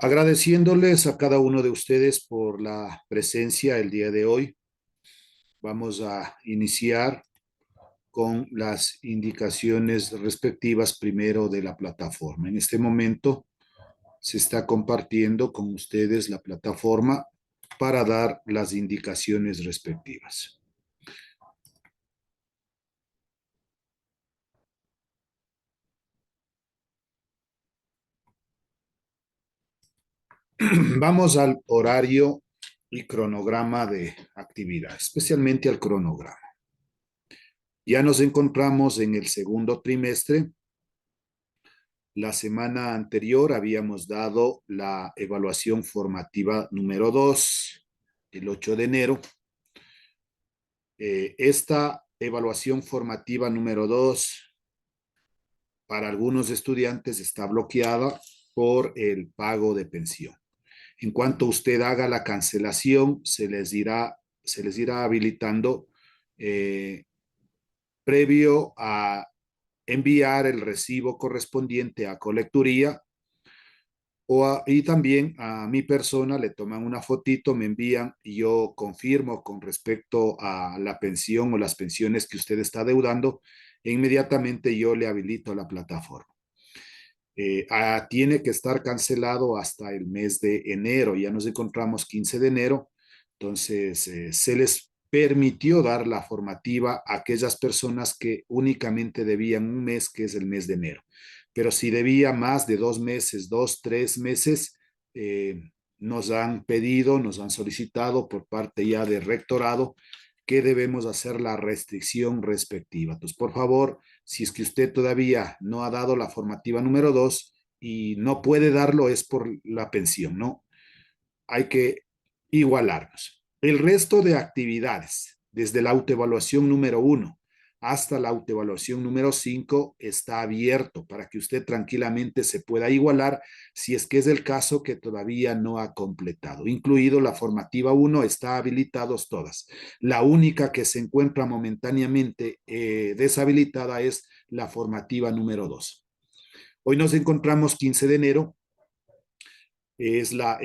Agradeciéndoles a cada uno de ustedes por la presencia el día de hoy, vamos a iniciar con las indicaciones respectivas primero de la plataforma. En este momento se está compartiendo con ustedes la plataforma para dar las indicaciones respectivas. Vamos al horario y cronograma de actividad, especialmente al cronograma. Ya nos encontramos en el segundo trimestre. La semana anterior habíamos dado la evaluación formativa número 2, el 8 de enero. Esta evaluación formativa número 2 para algunos estudiantes está bloqueada por el pago de pensión. En cuanto usted haga la cancelación, se les irá habilitando previo a enviar el recibo correspondiente a colecturía y también a mi persona le toman una fotito, me envían y yo confirmo con respecto a la pensión o las pensiones que usted está deudando e inmediatamente yo le habilito la plataforma. Tiene que estar cancelado hasta el mes de enero, ya nos encontramos 15 de enero, entonces se les permitió dar la formativa a aquellas personas que únicamente debían un mes, que es el mes de enero. Pero si debía más de 2 meses, 3 meses, nos han pedido, nos han solicitado por parte ya del rectorado que debemos hacer la restricción respectiva. Entonces, por favor, si es que usted todavía no ha dado la formativa número 2 y no puede darlo, es por la pensión, ¿no? Hay que igualarnos. El resto de actividades, desde la autoevaluación número 1 hasta la autoevaluación número 5, está abierto para que usted tranquilamente se pueda igualar si es que es el caso que todavía no ha completado. Incluido la formativa 1, está habilitados todas. La única que se encuentra momentáneamente deshabilitada es la formativa número 2. Hoy nos encontramos 15 de enero, es la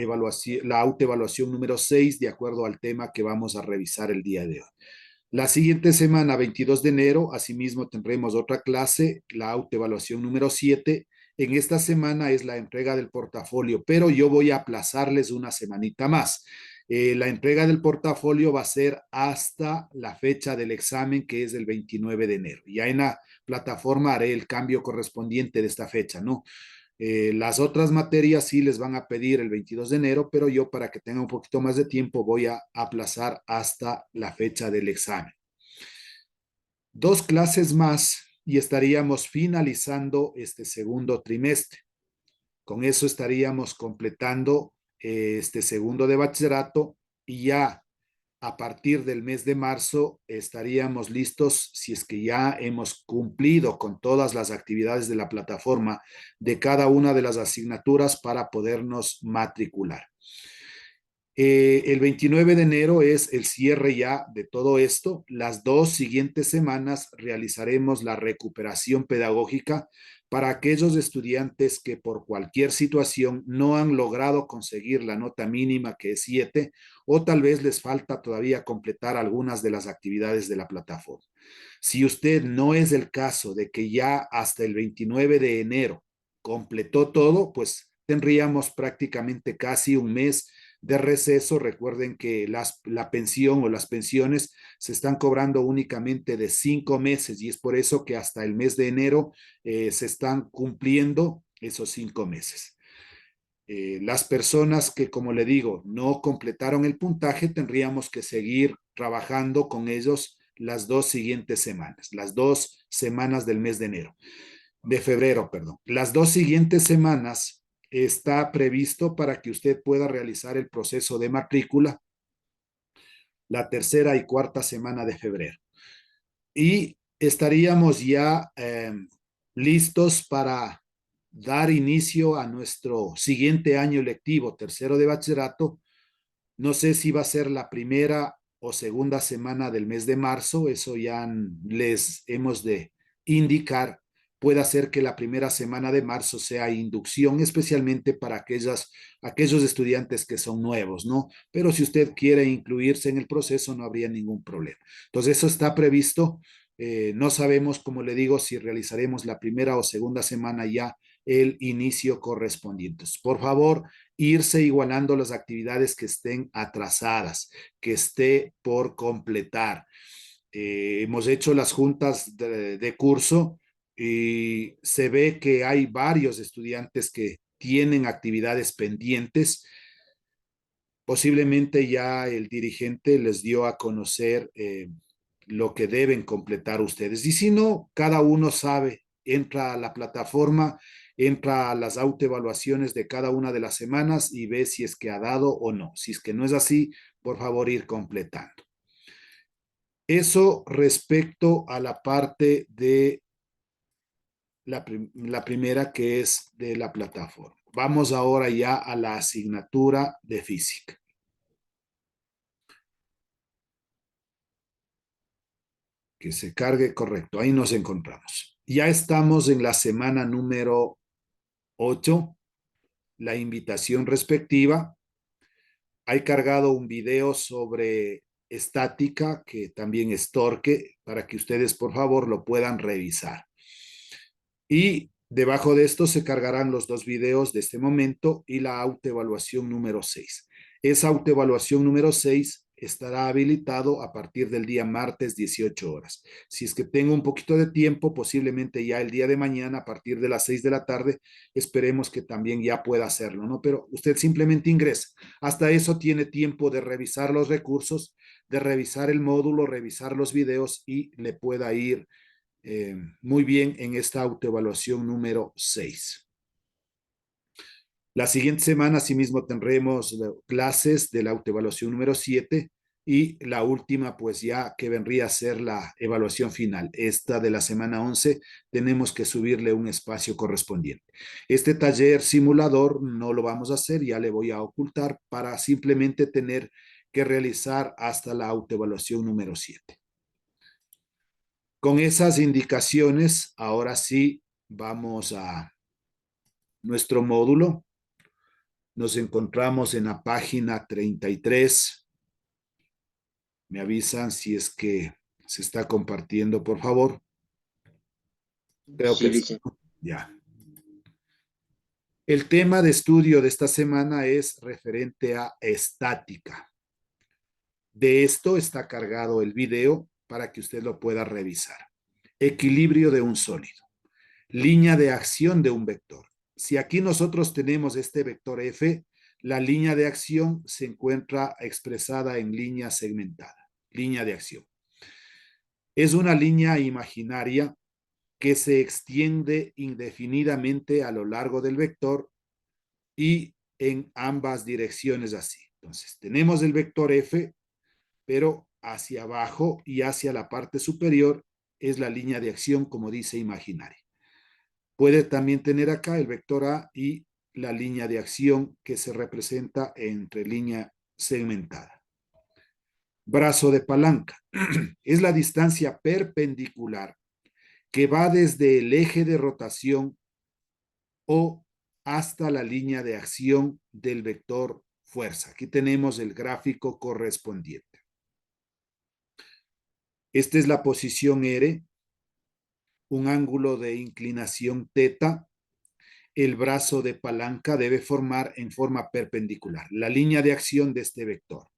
autoevaluación número 6, de acuerdo al tema que vamos a revisar el día de hoy. La siguiente semana, 22 de enero, asimismo tendremos otra clase, la autoevaluación número 7. En esta semana es la entrega del portafolio, pero yo voy a aplazarles una semanita más. La entrega del portafolio va a ser hasta la fecha del examen, que es el 29 de enero. Ya en la plataforma haré el cambio correspondiente de esta fecha, ¿no? Las otras materias sí les van a pedir el 22 de enero, pero yo para que tenga un poquito más de tiempo voy a aplazar hasta la fecha del examen. 2 clases más y estaríamos finalizando este segundo trimestre. Con eso estaríamos completando este segundo de bachillerato y ya a partir del mes de marzo estaríamos listos, si es que ya hemos cumplido con todas las actividades de la plataforma de cada una de las asignaturas para podernos matricular. El 29 de enero es el cierre ya de todo esto. Las 2 siguientes semanas realizaremos la recuperación pedagógica para aquellos estudiantes que por cualquier situación no han logrado conseguir la nota mínima, que es 7, o tal vez les falta todavía completar algunas de las actividades de la plataforma. Si usted no es el caso de que ya hasta el 29 de enero completó todo, pues tendríamos prácticamente casi un mes de receso. Recuerden que la pensión o las pensiones se están cobrando únicamente de 5 meses y es por eso que hasta el mes de enero se están cumpliendo esos 5 meses. Las personas que, como le digo, no completaron el puntaje, tendríamos que seguir trabajando con ellos las 2 siguientes semanas, las 2 semanas del mes de enero, de febrero, perdón. Las 2 siguientes semanas está previsto para que usted pueda realizar el proceso de matrícula la tercera y cuarta semana de febrero. Y estaríamos ya listos para dar inicio a nuestro siguiente año lectivo, tercero de bachillerato. No sé si va a ser la primera o segunda semana del mes de marzo, eso ya les hemos de indicar, puede hacer que la primera semana de marzo sea inducción, especialmente para aquellos estudiantes que son nuevos, ¿no? Pero si usted quiere incluirse en el proceso, no habría ningún problema. Entonces, eso está previsto. No sabemos, como le digo, si realizaremos la primera o segunda semana ya el inicio correspondiente. Por favor, irse igualando las actividades que estén atrasadas, que esté por completar. Hemos hecho las juntas de curso y se ve que hay varios estudiantes que tienen actividades pendientes. Posiblemente ya el dirigente les dio a conocer lo que deben completar ustedes. Y si no, cada uno sabe, entra a la plataforma, entra a las autoevaluaciones de cada una de las semanas y ve si es que ha dado o no. Si es que no es así, por favor, ir completando. Eso respecto a la parte de la primera, que es de la plataforma. Vamos ahora ya a la asignatura de física. Que se cargue, correcto, ahí nos encontramos. Ya estamos en la semana número 8, la invitación respectiva. Hay cargado un video sobre estática, que también es torque, para que ustedes por favor lo puedan revisar. Y debajo de esto se cargarán los dos videos de este momento y la autoevaluación número 6. Esa autoevaluación número 6 estará habilitado a partir del día martes 18 horas. Si es que tengo un poquito de tiempo, posiblemente ya el día de mañana a partir de las 6 de la tarde, esperemos que también ya pueda hacerlo, ¿no? Pero usted simplemente ingresa. Hasta eso tiene tiempo de revisar los recursos, de revisar el módulo, revisar los videos y le pueda ir muy bien en esta autoevaluación número 6. La siguiente semana, asimismo, tendremos clases de la autoevaluación número 7 y la última, pues ya que vendría a ser la evaluación final. Esta de la semana 11, tenemos que subirle un espacio correspondiente. Este taller simulador no lo vamos a hacer, ya le voy a ocultar para simplemente tener que realizar hasta la autoevaluación número 7. Con esas indicaciones, ahora sí vamos a nuestro módulo. Nos encontramos en la página 33. Me avisan si es que se está compartiendo, por favor. Creo Sí, que sí. licenciado. Ya. El tema de estudio de esta semana es referente a estática. De esto está cargado el video para que usted lo pueda revisar. Equilibrio de un sólido. Línea de acción de un vector. Si aquí nosotros tenemos este vector F, la línea de acción se encuentra expresada en línea segmentada, línea de acción. Es una línea imaginaria que se extiende indefinidamente a lo largo del vector y en ambas direcciones así. Entonces, tenemos el vector F, pero hacia abajo y hacia la parte superior es la línea de acción, como dice, imaginaria. Puede también tener acá el vector A y la línea de acción que se representa entre línea segmentada. Brazo de palanca es la distancia perpendicular que va desde el eje de rotación o hasta la línea de acción del vector fuerza. Aquí tenemos el gráfico correspondiente. Esta es la posición R, un ángulo de inclinación teta. El brazo de palanca debe formar en forma perpendicular la línea de acción de este vector.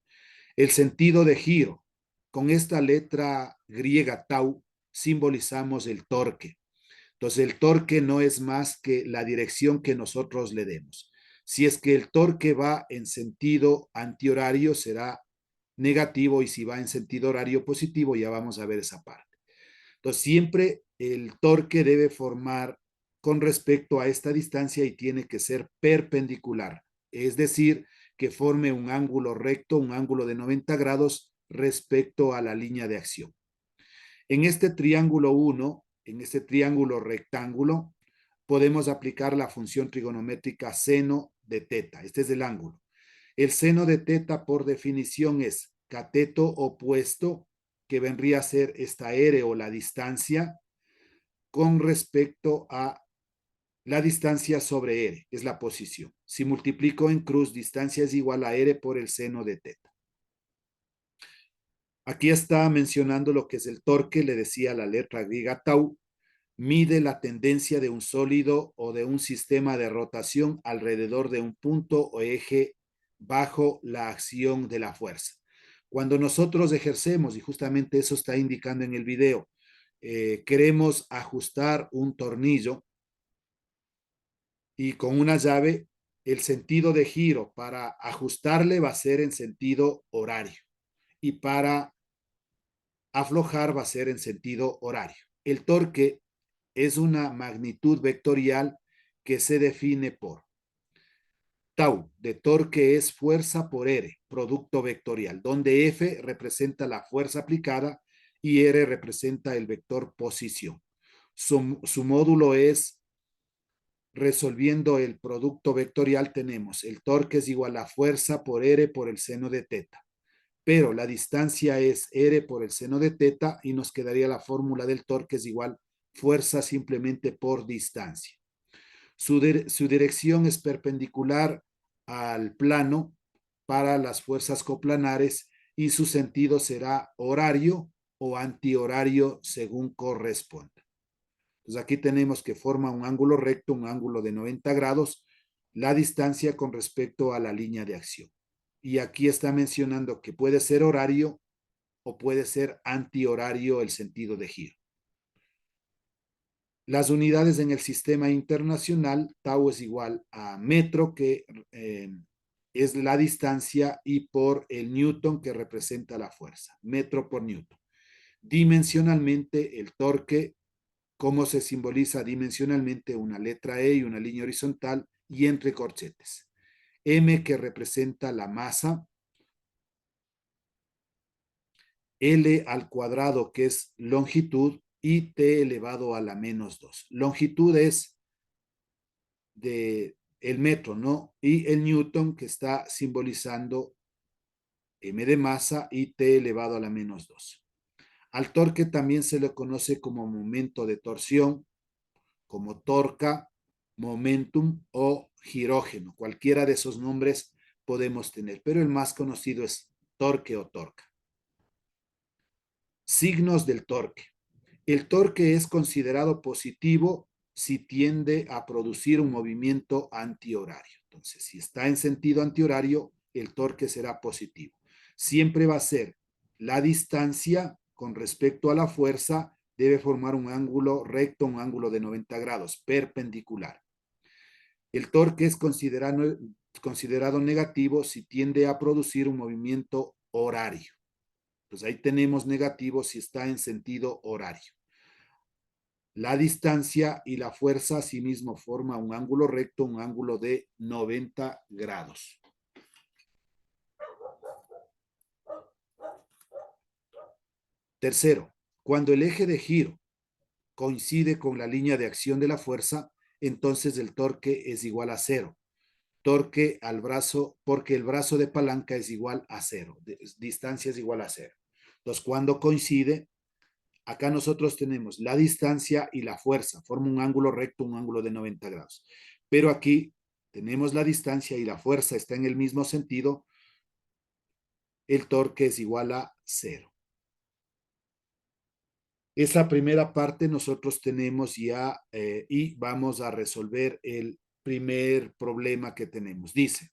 El sentido de giro. Con esta letra griega tau simbolizamos el torque. Entonces el torque no es más que la dirección que nosotros le demos. Si es que el torque va en sentido antihorario, será negativo, y si va en sentido horario positivo, ya vamos a ver esa parte. Entonces siempre el torque debe formar con respecto a esta distancia y tiene que ser perpendicular, es decir, que forme un ángulo recto, un ángulo de 90 grados respecto a la línea de acción. En este triángulo 1, en este triángulo rectángulo, podemos aplicar la función trigonométrica seno de teta. Este es el ángulo. El seno de teta, por definición, es cateto opuesto, que vendría a ser esta R o la distancia, con respecto a la distancia sobre R, es la posición. Si multiplico en cruz, distancia es igual a R por el seno de teta. Aquí está mencionando lo que es el torque, le decía la letra griega tau, mide la tendencia de un sólido o de un sistema de rotación alrededor de un punto o eje bajo la acción de la fuerza. Cuando nosotros ejercemos, y justamente eso está indicando en el video, queremos ajustar un tornillo y con una llave, el sentido de giro para ajustarle va a ser en sentido horario y para aflojar va a ser en sentido horario. El torque es una magnitud vectorial que se define por tau de torque es fuerza por R, producto vectorial, donde F representa la fuerza aplicada y R representa el vector posición. Su módulo es, resolviendo el producto vectorial, tenemos el torque es igual a fuerza por R por el seno de teta, pero la distancia es R por el seno de teta y nos quedaría la fórmula del torque es igual fuerza simplemente por distancia. Su dirección es perpendicular al plano para las fuerzas coplanares y su sentido será horario o antihorario según corresponda. Entonces aquí tenemos que forma un ángulo recto, un ángulo de 90 grados, la distancia con respecto a la línea de acción. Y aquí está mencionando que puede ser horario o puede ser antihorario el sentido de giro. Las unidades en el sistema internacional, tau es igual a metro, que es la distancia, y por el newton, que representa la fuerza, metro por newton. Dimensionalmente, el torque, ¿cómo se simboliza dimensionalmente? Una letra E y una línea horizontal y entre corchetes. M, que representa la masa, L al cuadrado, que es longitud, y T elevado a la menos 2. Longitud es de el metro, ¿no? Y el newton, que está simbolizando M de masa y T elevado a la menos 2. Al torque también se le conoce como momento de torsión, como torca, momentum o girógeno. Cualquiera de esos nombres podemos tener, pero el más conocido es torque o torca. Signos del torque. El torque es considerado positivo si tiende a producir un movimiento antihorario. Entonces, si está en sentido antihorario, el torque será positivo. Siempre va a ser la distancia con respecto a la fuerza, debe formar un ángulo recto, un ángulo de 90 grados, perpendicular. El torque es considerado negativo si tiende a producir un movimiento horario. Entonces ahí tenemos negativo si está en sentido horario. La distancia y la fuerza asimismo forman un ángulo recto, un ángulo de 90 grados. Tercero, cuando el eje de giro coincide con la línea de acción de la fuerza, entonces el torque es igual a cero. Torque al brazo, porque el brazo de palanca es igual a cero, distancia es igual a cero. Entonces, cuando coincide, acá nosotros tenemos la distancia y la fuerza, forma un ángulo recto, un ángulo de 90 grados. Pero aquí tenemos la distancia y la fuerza está en el mismo sentido, el torque es igual a cero. Esa primera parte nosotros tenemos ya y vamos a resolver el primer problema que tenemos. Dice,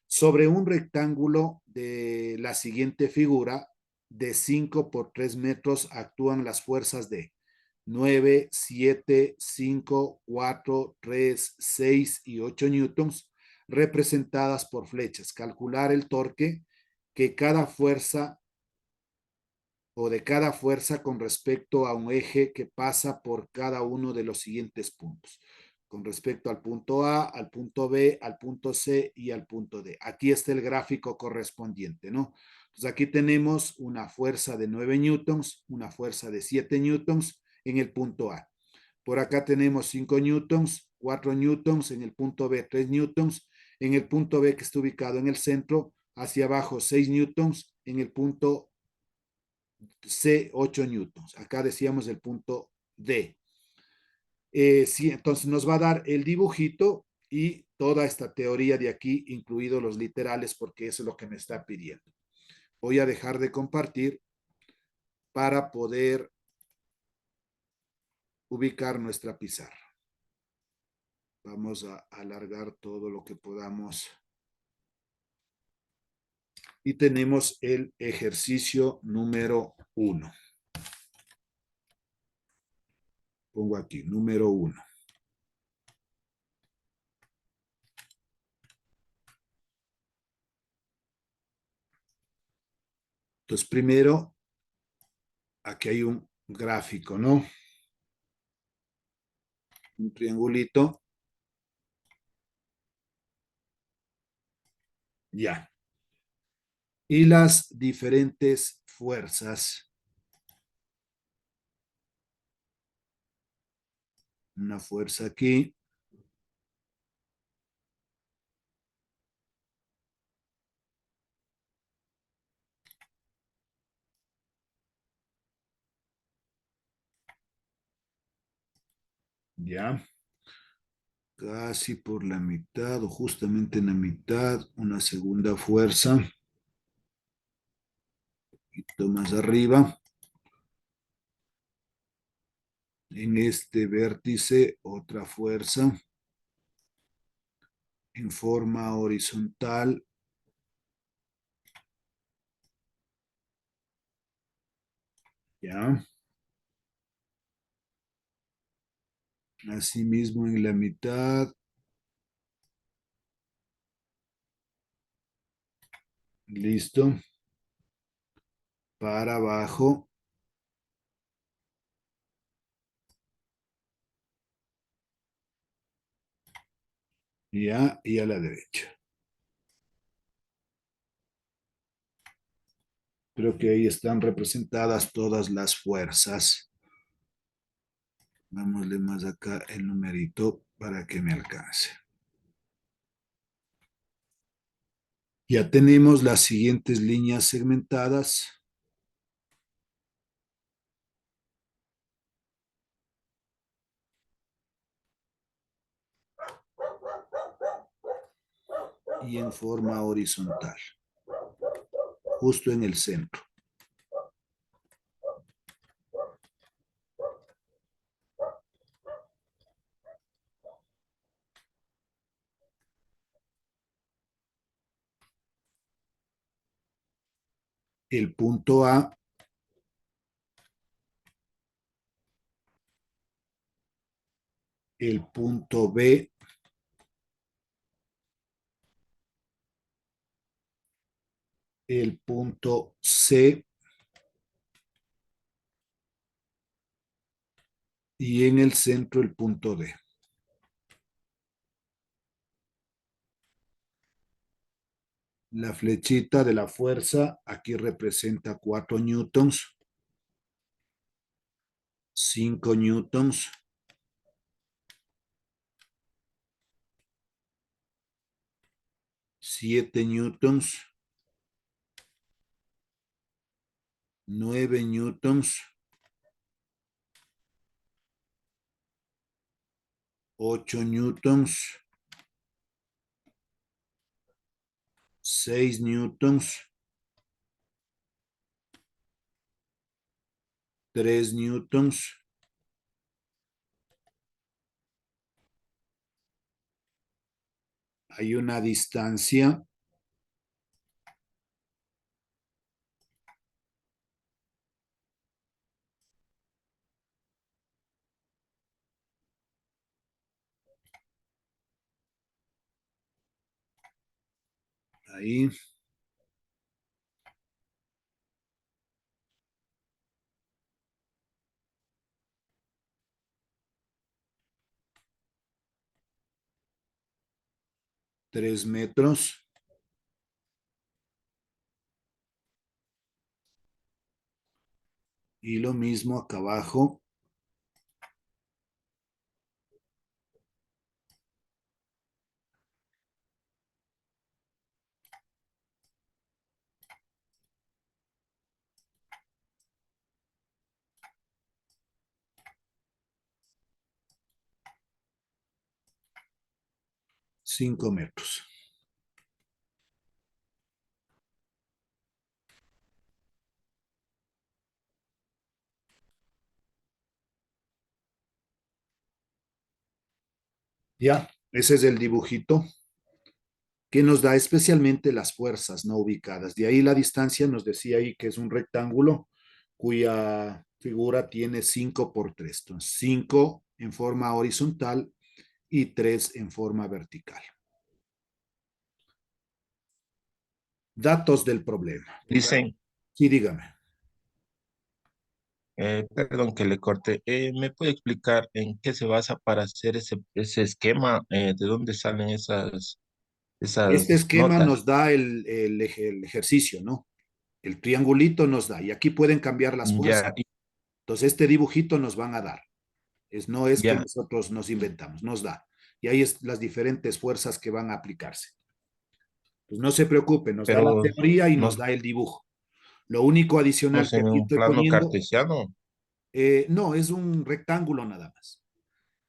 sobre un rectángulo de la siguiente figura, de 5 por 3 metros actúan las fuerzas de 9, 7, 5, 4, 3, 6 y 8 newtons, representadas por flechas. Calcular el torque que cada fuerza o de cada fuerza con respecto a un eje que pasa por cada uno de los siguientes puntos. Con respecto al punto A, al punto B, al punto C y al punto D. Aquí está el gráfico correspondiente, ¿no? Entonces aquí tenemos una fuerza de 9 newtons, una fuerza de 7 newtons en el punto A. Por acá tenemos 5 newtons, 4 newtons, en el punto B 3 newtons, en el punto B que está ubicado en el centro, hacia abajo 6 newtons, en el punto C 8 newtons. Acá decíamos el punto D. Sí, entonces nos va a dar el dibujito y toda esta teoría de aquí, incluidos los literales, porque eso es lo que me está pidiendo. Voy a dejar de compartir para poder ubicar nuestra pizarra. Vamos a alargar todo lo que podamos. Y tenemos el ejercicio número 1. Pongo aquí, número 1. Entonces, primero, aquí hay un gráfico, ¿no? Un triangulito. Ya. Y las diferentes fuerzas. Una fuerza aquí. Ya. Casi por la mitad o justamente en la mitad. Una segunda fuerza. Un poquito más arriba. En este vértice, otra fuerza en forma horizontal. Ya. Asimismo en la mitad. Listo. Para abajo. Ya. Y a la derecha. Creo que ahí están representadas todas las fuerzas. Vámosle más acá el numerito para que me alcance. Ya tenemos las siguientes líneas segmentadas. Y en forma horizontal, justo en el centro. El punto A, el punto B, el punto C y en el centro el punto D. La flechita de la fuerza aquí representa 4 newtons, 5 newtons, 7 newtons, 9 newtons, 8 newtons, 6 newtons, 3 newtons, hay una distancia ahí. Tres metros. Y lo mismo acá abajo. 5 metros. Ya, ese es el dibujito que nos da especialmente las fuerzas no ubicadas. De ahí la distancia nos decía ahí que es un rectángulo cuya figura tiene 5 por 3. Entonces, 5 en forma horizontal y 3 en forma vertical. Datos del problema. Dicen, Sí, dígame. perdón que le corte, ¿me puede explicar en qué se basa para hacer ese esquema? ¿De dónde salen Este esas esquema notas? nos da el ejercicio, ¿no? El triangulito nos da, y aquí pueden cambiar las fuerzas. Ya, Entonces, este dibujito nos van a dar. No es que ya, nosotros nos inventamos, nos da. Y ahí es las diferentes fuerzas que van a aplicarse. Pues no se preocupe, nos da la pero teoría y no nos da el dibujo. Lo único adicional estamos que en aquí un estoy plano poniendo, cartesiano. no, es un rectángulo nada más.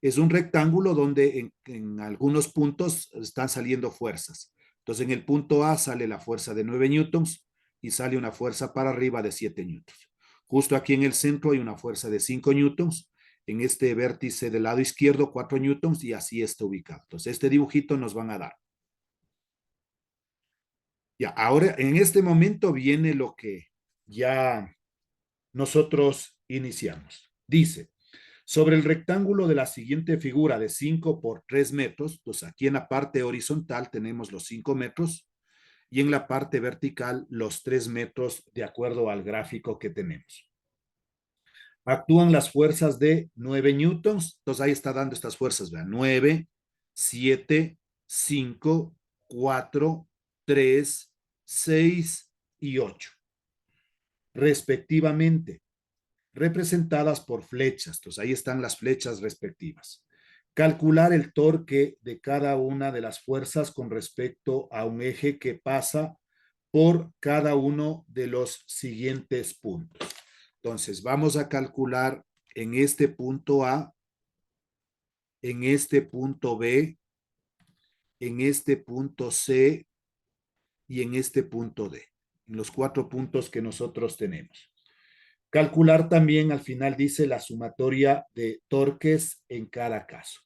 Es un rectángulo donde en algunos puntos están saliendo fuerzas. Entonces, en el punto A sale la fuerza de 9 newtons y sale una fuerza para arriba de 7 newtons. Justo aquí en el centro hay una fuerza de 5 newtons. En este vértice del lado izquierdo, 4 newtons y así está ubicado. Entonces, este dibujito nos van a dar. Ya, ahora en este momento viene lo que ya nosotros iniciamos. Dice, sobre el rectángulo de la siguiente figura de 5 por 3 metros, pues aquí en la parte horizontal tenemos los 5 metros y en la parte vertical los 3 metros de acuerdo al gráfico que tenemos. Actúan las fuerzas de 9 newtons, entonces ahí está dando estas fuerzas, vean, 9, 7, 5, 4, 3, 6 y 8, respectivamente, representadas por flechas. Entonces ahí están las flechas respectivas. Calcular el torque de cada una de las fuerzas con respecto a un eje que pasa por cada uno de los siguientes puntos. Entonces vamos a calcular en este punto A, en este punto B, en este punto C y en este punto D, en los 4 puntos que nosotros tenemos. Calcular también al final dice la sumatoria de torques en cada caso.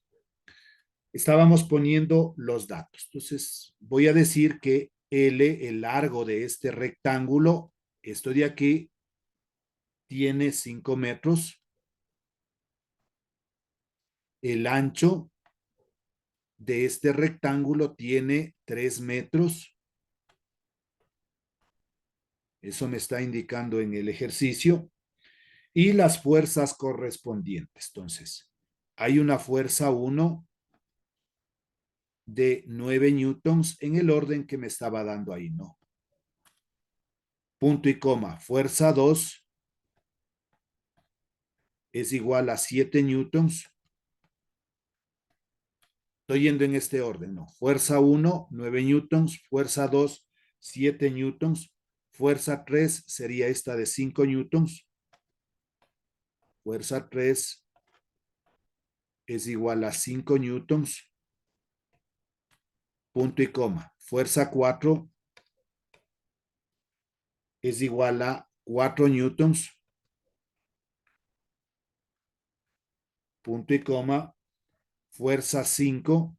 Estábamos poniendo los datos. Entonces, voy a decir que L, el largo de este rectángulo, esto de aquí, tiene 5 metros. El ancho de este rectángulo tiene 3 metros. Eso me está indicando en el ejercicio. Y las fuerzas correspondientes. Entonces, hay una fuerza 1 de 9 newtons en el orden que me estaba dando ahí, ¿no? Punto y coma. Fuerza 2 es igual a 7 newtons. Estoy yendo en este orden, ¿no? Fuerza 1, 9 newtons. Fuerza 2, 7 newtons. Fuerza 3 sería esta de 5 newtons. Fuerza 3 es igual a 5 newtons. Punto y coma. Fuerza 4 es igual a 4 newtons. Punto y coma. Fuerza 5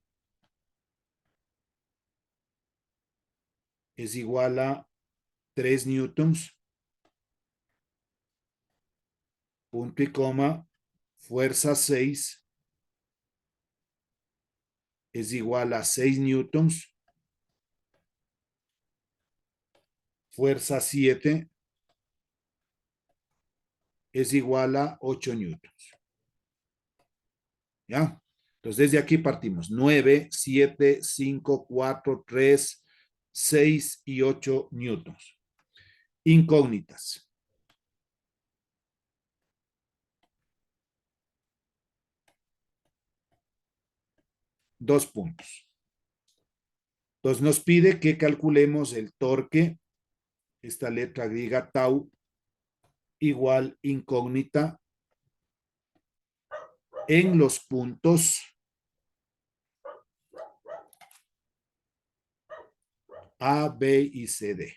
es igual a 3 newtons. Punto y coma. Fuerza 6 es igual a 6 newtons. Fuerza 7 es igual a 8 newtons. ¿Ya? Entonces, desde aquí partimos. 9, 7, 5, 4, 3, 6 y 8 newtons. Incógnitas. Dos puntos. Entonces, nos pide que calculemos el torque, esta letra griega tau, igual incógnita, en los puntos A, B y C, D.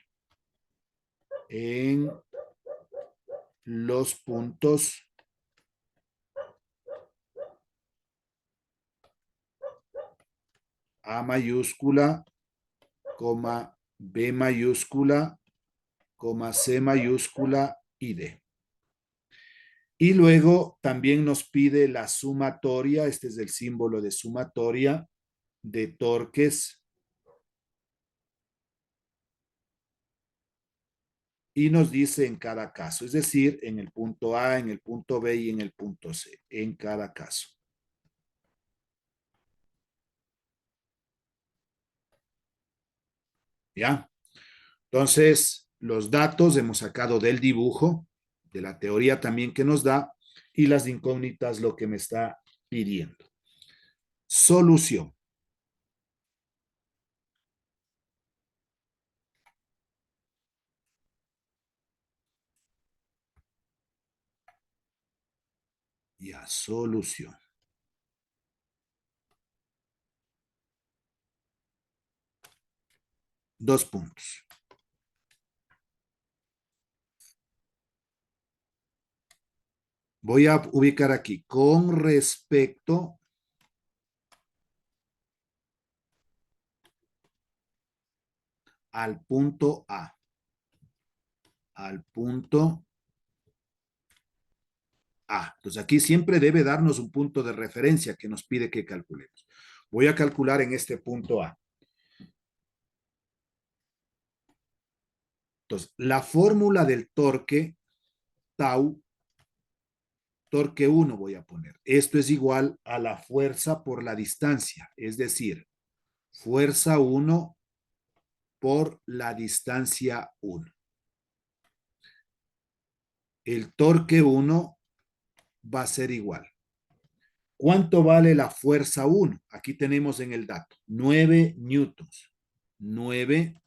En los puntos A mayúscula, coma, B mayúscula, coma, C mayúscula y D. Y luego también nos pide la sumatoria, este es el símbolo de sumatoria de torques. Y nos dice en cada caso, es decir, en el punto A, en el punto B y en el punto C, en cada caso. ¿Ya? Entonces, los datos hemos sacado del dibujo, de la teoría también que nos da, y las incógnitas lo que me está pidiendo. Solución. Ya, solución. Dos puntos. Voy a ubicar aquí con respecto al punto A. Al punto A. Entonces aquí siempre debe darnos un punto de referencia que nos pide que calculemos. Voy a calcular en este punto A. Entonces, la fórmula del torque tau, torque 1 voy a poner. Esto es igual a la fuerza por la distancia, es decir, fuerza 1 por la distancia 1. El torque 1 va a ser igual. ¿Cuánto vale la fuerza 1? Aquí tenemos en el dato 9 newtons. 9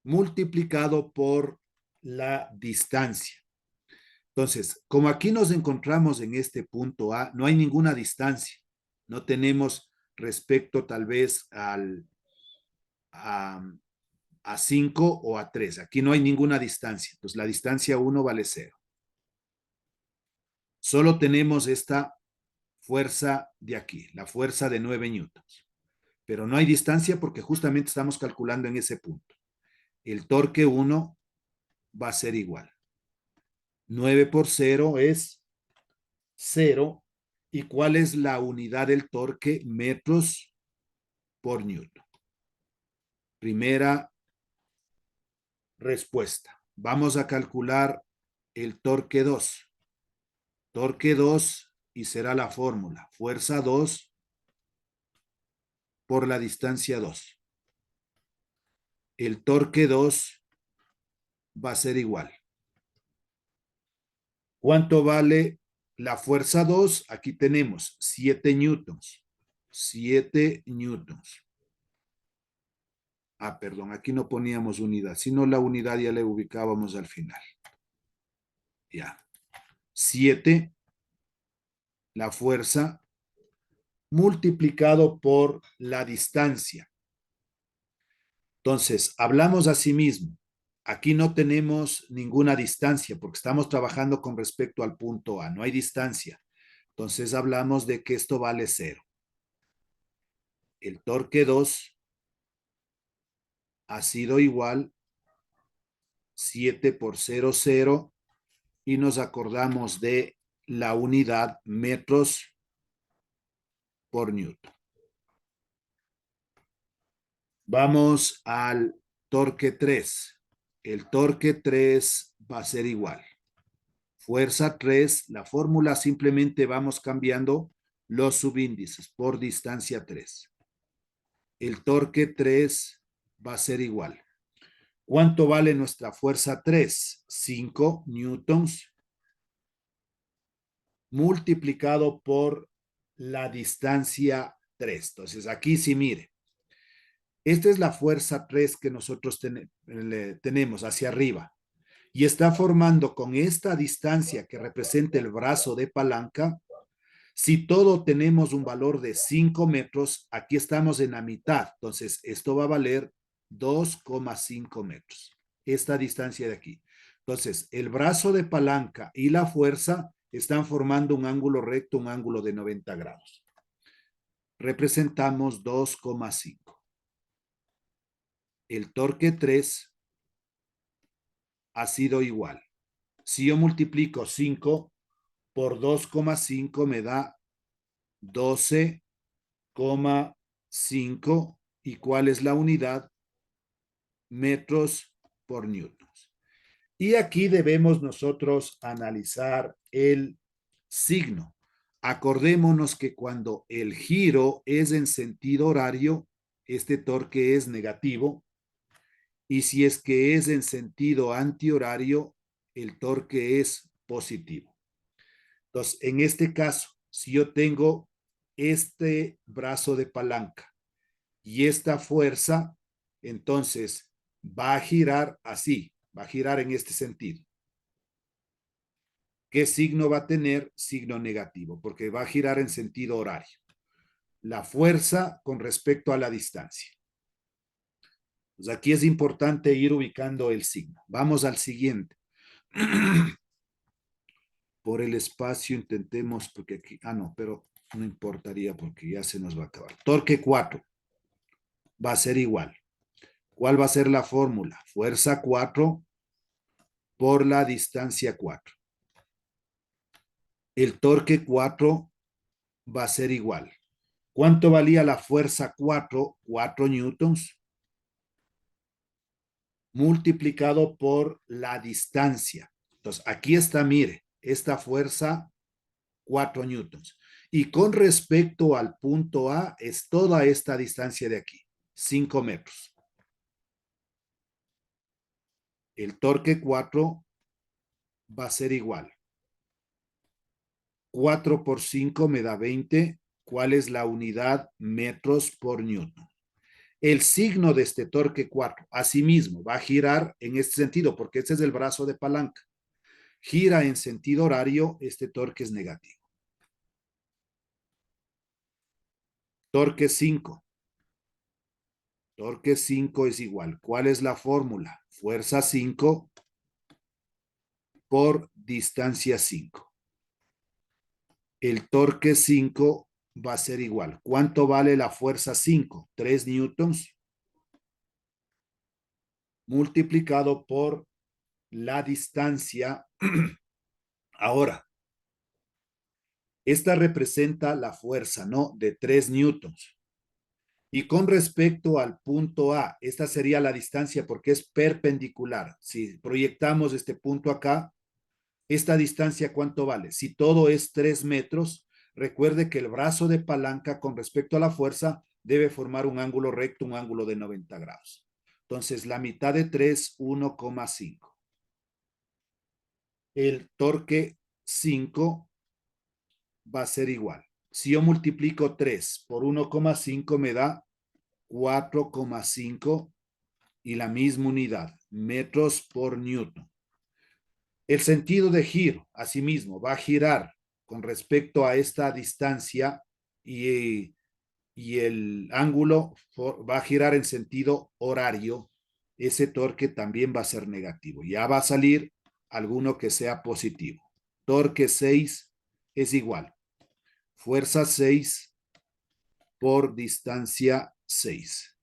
multiplicado por la distancia. Entonces, como aquí nos encontramos en este punto A, no hay ninguna distancia. No tenemos respecto tal vez a 5 o a 3. Aquí no hay ninguna distancia. Entonces, la distancia 1 vale 0. Solo tenemos esta fuerza de aquí, la fuerza de 9 newtons. Pero no hay distancia porque justamente estamos calculando en ese punto. El torque 1 va a ser igual. 9 por 0 es 0. ¿Y cuál es la unidad del torque? Metros por newton. Primera respuesta. Vamos a calcular el torque 2. Torque 2 y será la fórmula. Fuerza 2 por la distancia 2. El torque 2 va a ser igual. ¿Cuánto vale la fuerza 2? Aquí tenemos 7 newtons. 7 newtons. Ah, perdón, aquí no poníamos unidad, sino la unidad ya le ubicábamos al final. Ya. 7, la fuerza, multiplicado por la distancia. Entonces, hablamos a sí mismo. Aquí no tenemos ninguna distancia porque estamos trabajando con respecto al punto A. No hay distancia. Entonces, hablamos de que esto vale 0. El torque 2 ha sido igual 7 por 0, 0. Y nos acordamos de la unidad metros por newton. Vamos al torque 3. El torque 3 va a ser igual. Fuerza 3, la fórmula simplemente vamos cambiando los subíndices por distancia 3. El torque 3 va a ser igual. ¿Cuánto vale nuestra fuerza 3? 5 newtons multiplicado por la distancia 3. Entonces, aquí sí, mire. Esta es la fuerza 3 que nosotros tenemos hacia arriba y está formando con esta distancia que representa el brazo de palanca, Si todo tenemos un valor de 5 metros, aquí estamos en la mitad. Entonces, esto va a valer 2,5 metros. Esta distancia de aquí. Entonces, el brazo de palanca y la fuerza están formando un ángulo recto, un ángulo de 90 grados. Representamos 2,5. El torque 3 ha sido igual. Si yo multiplico 5 por 2,5 me da 12,5. ¿Y cuál es la unidad? Metros por newtons. Y aquí debemos nosotros analizar el signo. Acordémonos que cuando el giro es en sentido horario, este torque es negativo. Y si es que es en sentido antihorario, el torque es positivo. Entonces, en este caso, si yo tengo este brazo de palanca y esta fuerza, entonces va a girar así, va a girar en este sentido. ¿Qué signo va a tener? Signo negativo, porque va a girar en sentido horario. La fuerza con respecto a la distancia. Pues aquí es importante ir ubicando el signo. Vamos al siguiente. Por el espacio intentemos, porque aquí, no, pero no importaría porque ya se nos va a acabar. Torque 4 va a ser igual. ¿Cuál va a ser la fórmula? Fuerza 4 por la distancia 4. El torque 4 va a ser igual. ¿Cuánto valía la fuerza 4? 4 newtons multiplicado por la distancia. Entonces, aquí está, mire, esta fuerza 4 newtons. Y con respecto al punto A, es toda esta distancia de aquí, 5 metros. El torque 4 va a ser igual. 4 por 5 me da 20. ¿Cuál es la unidad? Metros por newton. El signo de este torque 4, asimismo, va a girar en este sentido, porque este es el brazo de palanca. Gira en sentido horario, este torque es negativo. Torque 5. Torque 5 es igual. ¿Cuál es la fórmula? Fuerza 5 por distancia 5. El torque 5 va a ser igual. ¿Cuánto vale la fuerza 5? 3 newtons multiplicado por la distancia. Ahora, esta representa la fuerza, ¿no? De 3 newtons. Y con respecto al punto A, esta sería la distancia porque es perpendicular. Si proyectamos este punto acá, esta distancia, ¿cuánto vale? Si todo es 3 metros, recuerde que el brazo de palanca con respecto a la fuerza debe formar un ángulo recto, un ángulo de 90 grados. Entonces, la mitad de 3, 1,5. El torque 5 va a ser igual. Si yo multiplico 3 por 1,5 me da 4,5 y la misma unidad, metros por newton. El sentido de giro, asimismo, va a girar con respecto a esta distancia y el ángulo va a girar en sentido horario. Ese torque también va a ser negativo. Ya va a salir alguno que sea positivo. Torque 6 es igual. Fuerza 6 por distancia 6.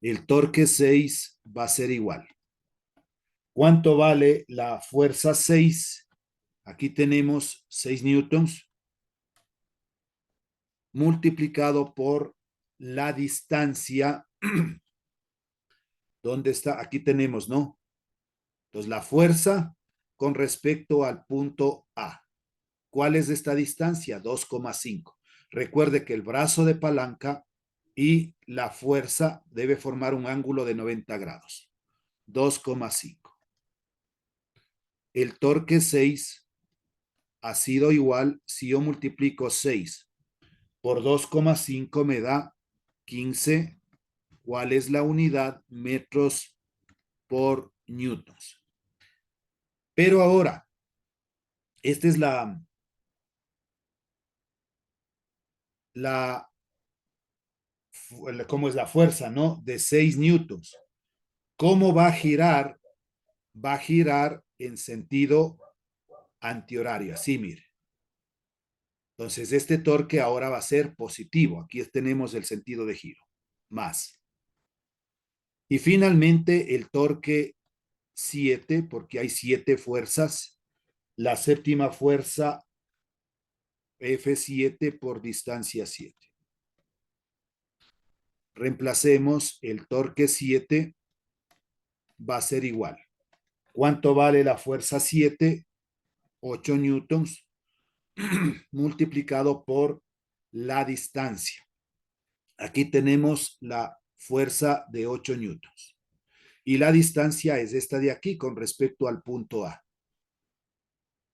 El torque 6 va a ser igual. ¿Cuánto vale la fuerza 6? Aquí tenemos 6 newtons multiplicado por la distancia. ¿Dónde está? Aquí tenemos, ¿no? Entonces, la fuerza con respecto al punto A. ¿Cuál es esta distancia? 2,5. Recuerde que el brazo de palanca y la fuerza debe formar un ángulo de 90 grados. 2,5. El torque 6 ha sido igual si yo multiplico 6 por 2,5 me da 15. ¿Cuál es la unidad? Metros por newtons. Pero ahora, esta es la, ¿cómo es la fuerza, no? De 6 newtons. ¿Cómo va a girar? Va a girar en sentido antihorario, así mire. Entonces, este torque ahora va a ser positivo. Aquí tenemos el sentido de giro, más. Y finalmente, el torque 7, porque hay 7 fuerzas. La séptima fuerza, F7 por distancia 7. Reemplacemos el torque 7, va a ser igual. ¿Cuánto vale la fuerza 7? 8 newtons multiplicado por la distancia. Aquí tenemos la fuerza de 8 newtons. Y la distancia es esta de aquí con respecto al punto A.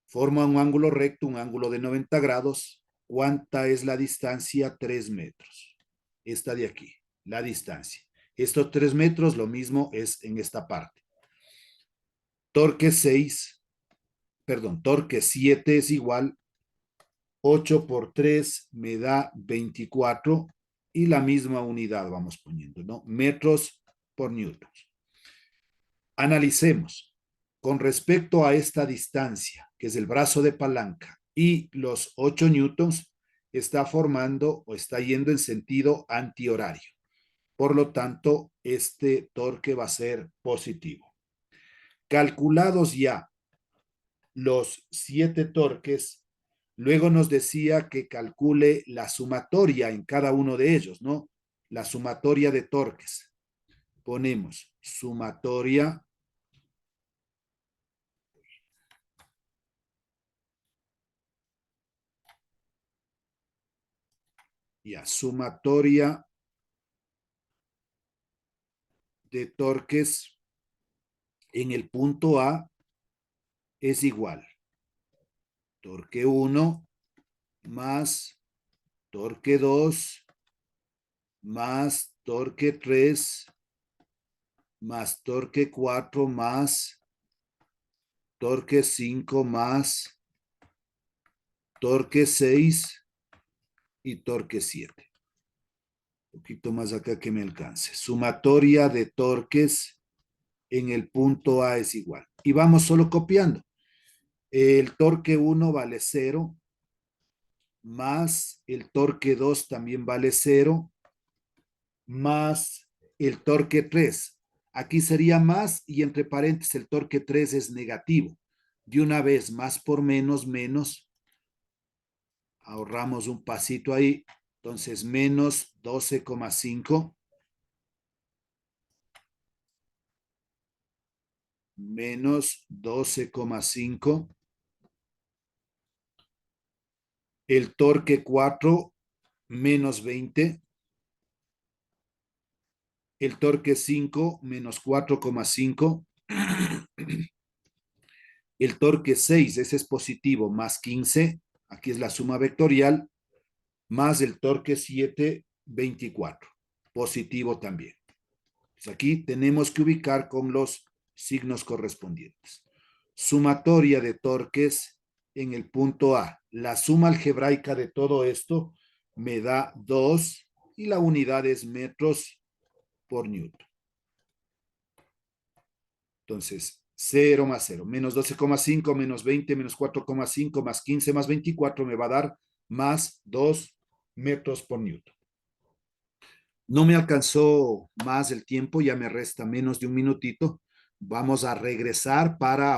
Forma un ángulo recto, un ángulo de 90 grados. ¿Cuánta es la distancia? 3 metros. Esta de aquí, la distancia. Estos 3 metros, lo mismo es en esta parte. Torque 6, perdón, torque 7 es igual 8 por 3 me da 24 y la misma unidad vamos poniendo, ¿no? Metros por newtons. Analicemos. Con respecto a esta distancia, que es el brazo de palanca, y los 8 newtons, está formando o está yendo en sentido antihorario. Por lo tanto, este torque va a ser positivo. Calculados ya los 7 torques, luego nos decía que calcule la sumatoria en cada uno de ellos, ¿no? La sumatoria de torques. Ponemos sumatoria ya, sumatoria de torques en el punto A es igual torque 1 más torque 2 más torque 3 más torque 4 más torque 5 más torque 6 y torque 7. Un poquito más acá que me alcance. Sumatoria de torques en el punto A es igual. Y vamos solo copiando. El torque 1 vale 0, más el torque 2 también vale 0, más el torque 3. Aquí sería más y entre paréntesis el torque 3 es negativo. De una vez, más por menos, menos. Ahorramos un pasito ahí. Entonces, menos 12,5. Menos 12,5. El torque 4, menos 20. El torque 5, menos 4,5. El torque 6, ese es positivo, más 15. Aquí es la suma vectorial. Más el torque 7, 24. Positivo también. Pues aquí tenemos que ubicar con los signos correspondientes. Sumatoria de torques en el punto A. La suma algebraica de todo esto me da 2 y la unidad es metros por newton. Entonces, 0 más 0, menos 12,5, menos 20, menos 4,5, más 15, más 24 me va a dar más 2 metros por newton. No me alcanzó más el tiempo, ya me resta menos de un minutito. Vamos a regresar para